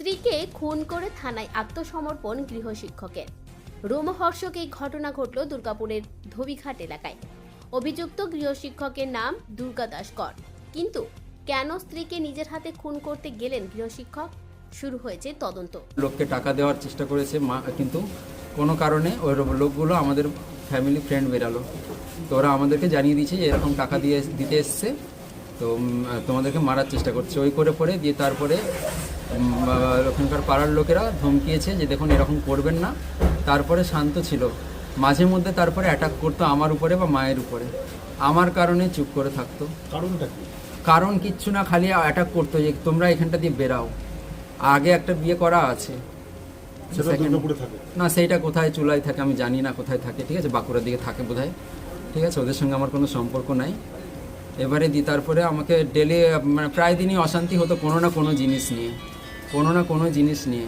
স্ত্রীকে খুন করে থানায় আত্মসমর্পণ গৃহশিক্ষকের। রোমহর্ষক এই ঘটনা ঘটল দুর্গাপুরের ধোবিঘাট এলাকায়। অভিযুক্ত গৃহশিক্ষকের নাম দুর্গা দাস কর। কিন্তু কেন স্ত্রীকে নিজের হাতে খুন করতে গেলেন গৃহশিক্ষক, শুরু হয়েছে তদন্ত। লোককে টাকা দেওয়ার চেষ্টা করেছে মা, কিন্তু কোনো কারণে ওই লোকগুলো আমাদের ফ্যামিলি ফ্রেন্ড বেরালো, তো ওরা আমাদেরকে জানিয়ে দিয়েছে যে এরকম টাকা দিতে এসছে, তো তোমাদেরকে মারার চেষ্টা করছে। ওই করে দিয়ে তারপরে ওখানকার পাড়ার লোকেরা ধমকিয়েছে যে দেখুন এরকম করবেন না। তারপরে শান্ত ছিল, মাঝে মধ্যে তারপরে অ্যাটাক করতো আমার উপরে বা মায়ের উপরে। আমার কারণে চুপ করে থাকতো। কারণটা কি? কারণ কিচ্ছু না, খালি অ্যাটাক করতো যে তোমরা এখানটা দিয়ে বেরাও। আগে একটা বিয়ে করা আছে না, সেইটা কোথায় চুলাই থাকে আমি জানি না কোথায় থাকে, ঠিক আছে, বাঁকুড়ার দিকে থাকে বোধহয়, ঠিক আছে, ওদের সঙ্গে আমার কোনো সম্পর্ক নাই। এবারে তারপরে আমাকে ডেলি মানে প্রায় দিনই অশান্তি হতো কোনো না কোনো জিনিস নিয়ে।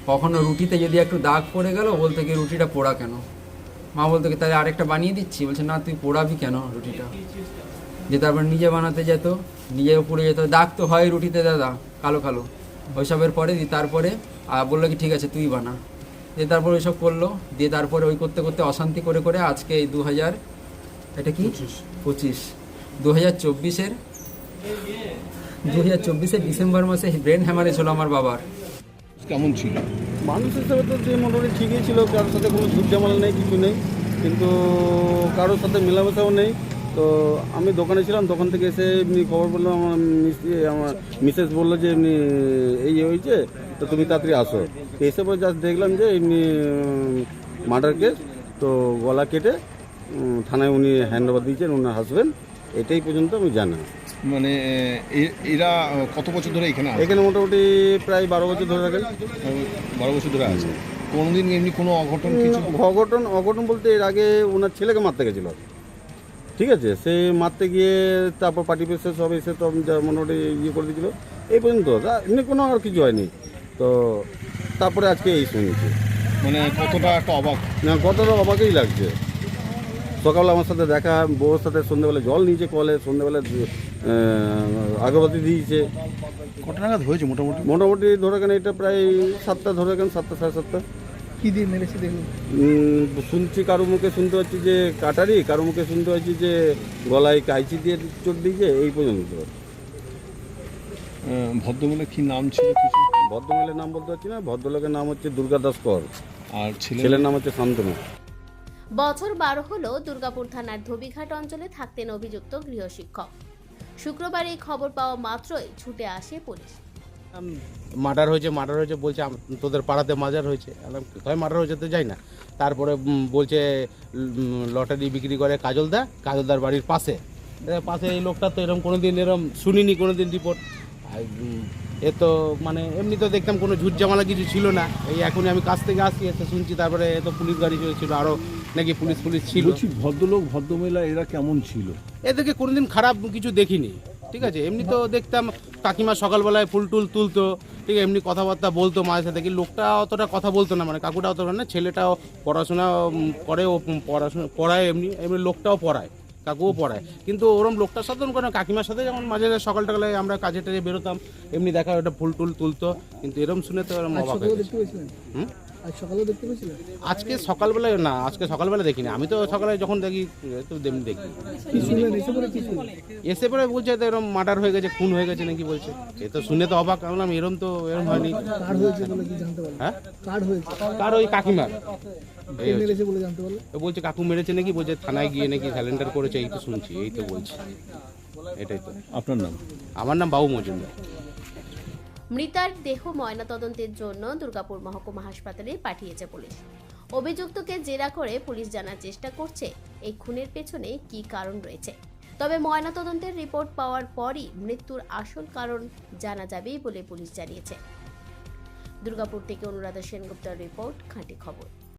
কখনো রুটিতে যদি একটু দাগ পড়ে গেল, বলতে কি রুটিটা পোড়া কেন? মা বলতো কি তাহলে আরেকটা বানিয়ে দিচ্ছি, বলছে না তুই পোড়াবি কেন রুটিটা। যে তারপর নিজে বানাতে যেত, নিজেও পুড়ে যেত, দাগ তো হয় রুটিতে দাদা কালো কালো, ওইসবের পরে তারপরে বললো কি ঠিক আছে তুই বানা। দিয়ে তারপর ওইসব করলো, দিয়ে তারপরে ওই করতে করতে অশান্তি করে আজকে এই 2024-এর ডিসেম্বর মাসে ব্রেন হ্যামারেজ হলো আমার বাবার। কেমন ছিল? মানুষ হিসেবে তো যে মোটামুটি ঠিকই ছিল, কারোর সাথে কোনো ঝুট ঝামেলা নেই, কিছু নেই, কিন্তু কারোর সাথে মেলামেশাও নেই। তো আমি দোকানে ছিলাম, দোকান থেকে এসে এমনি খবর বললাম, আমার মিসেস বললো যে এমনি এই হয়েছে, তো তুমি তাড়াতাড়ি আসো। এসে পরে জাস্ট দেখলাম যে এমনি মার্ডার কেস, তো গলা কেটে থানায় উনি হ্যান্ড ওভার দিয়েছেন ওনার হাজব্যান্ড, এটাই পর্যন্ত আমি জানি। মানে এরা কত বছর ধরে এখানে আছে? এখানে মোটামুটি প্রায় 12 বছর ধরে থাকেন। 12 বছর ধরে আছে। কোনোদিন এমনি কোনো অঘটন কিছু? অঘটন বলতে এর আগে ওনার ছেলেকে মারতে গেছিল, ঠিক আছে, সে মারতে গিয়ে তারপর পার্টি পেসে সব এসে তো মোটামুটি ইয়ে করে দিয়েছিল, এই পর্যন্ত এমনি কোনো আর কিছু হয়নি। তো তারপরে আজকে এই শুনেছি, মানে কতটা একটা অবাক না, কতটা অবাকই লাগছে। সকালে আমার সাথে দেখা, বউর সাথে সন্ধ্যেবেলা জল নিয়েছে কলে, সন্ধ্যেবেলা আগরবাতি দিয়েছে। কত নাগাদ হয়েছে মোটামুটি ধরে কেন এটা প্রায় 7টা, ধরে কেন 7টা সাড়ে 7টা। কি দিয়ে মেরেছে দেখুন? শুনছি কারো মুখে শুনতে পাচ্ছি যে কাটারি, কারো মুখে শুনতে পাচ্ছি যে গলায় কাইচি দিয়ে চোট দিয়েছে, এই পর্যন্ত। ভদ্রমহিলার কি নাম ছিল কিছু? ভদ্রমহিলার নাম বলতে পারছি না, ভদ্রলোকের নাম হচ্ছে দুর্গা দাস কর, আর ছেলের নাম হচ্ছে শান্তনু। বছর 12 হলো দুর্গাপুর থানার ধোবিঘাট অঞ্চলে থাকতেন অভিযুক্ত গৃহশিক্ষক। শুক্রবার এই খবর পাওয়া মাত্রই ছুটে আসে পুলিশ। মার্ডার হয়েছে বলছে তোদের পাড়াতে মার্ডার হয়েছে। কোথায় মার্ডার হয়েছে তো যাই না। তারপরে বলছে লটারি বিক্রি করে কাজলদার বাড়ির পাশে এই লোকটা তো এরকম কোনোদিন শুনিনি কোনোদিন রিপোর্ট। এ তো মানে এমনি তো দেখতাম কোনো ঝুট ঝামেলা কিছু ছিল না। এই এখনই আমি কাছ থেকে আসছি, এসে শুনছি তারপরে এ তো পুলিশ গাড়ি চলেছিল, আরও নাকি পুলিশ ছিল। ভদ্রলোক ভদ্রমহিলা এরা কেমন ছিল? এদেরকে কোনোদিন খারাপ কিছু দেখিনি, ঠিক আছে। এমনি তো দেখতাম কাকিমা সকালবেলায় ফুল টুল তুলতো, ঠিক আছে, এমনি কথাবার্তা বলতো মায়ের সাথে। কি লোকটা অতটা কথা বলতো না, মানে কাকুটা অতটা না। ছেলেটাও পড়াশোনা করে, ও পড়াশোনা পড়ায়, এমনি লোকটাও পড়ায়, কাকুও পড়ায়। কিন্তু ওরম লোকটার সাথে কোনো কাকিমার সাথে যেমন মাঝে সকালটালে আমরা কাজে টাজে বেরোতাম, এমনি দেখা ওটা ফুল টুল তুলতো। কিন্তু এরম শুনে তো এরম অবাক হয়ে গেছে। আজকে সকালবেলায় না, আজকে সকালবেলা দেখিনি। আমি তো সকালে যখন দেখি তো এমনি দেখি। এসে পরে বলছে তো এরকম মার্ডার হয়ে গেছে, খুন হয়ে গেছে নাকি বলছে। এ তো শুনে তো অবাক, বললাম এরম হয়নি। হ্যাঁ, কার ওই কাকিমার বলছে কাকু মেরেছে নাকি, বলছে থানায় গিয়ে নাকি স্যালেন্ডার করেছে, এই তো শুনছি, এই তো বলছি। এটাই তো। আপনার নাম? আমার নাম বাবু মজুমদার। মৃতার দেহ ময়নাতদন্তের জন্য দুর্গাপুর মহকুমা হাসপাতালে পাঠিয়েছে পুলিশ। অভিযুক্তকে জেরা করে পুলিশ জানার চেষ্টা করছে এই খুনের পেছনে কি কারণ রয়েছে। তবে ময়নাতদন্তের রিপোর্ট পাওয়ার পরই মৃত্যুর আসল কারণ জানা যাবে বলে পুলিশ জানিয়েছে। দুর্গাপুর থেকে অনুরাধা সেনগুপ্তের রিপোর্ট, খাঁটি খবর।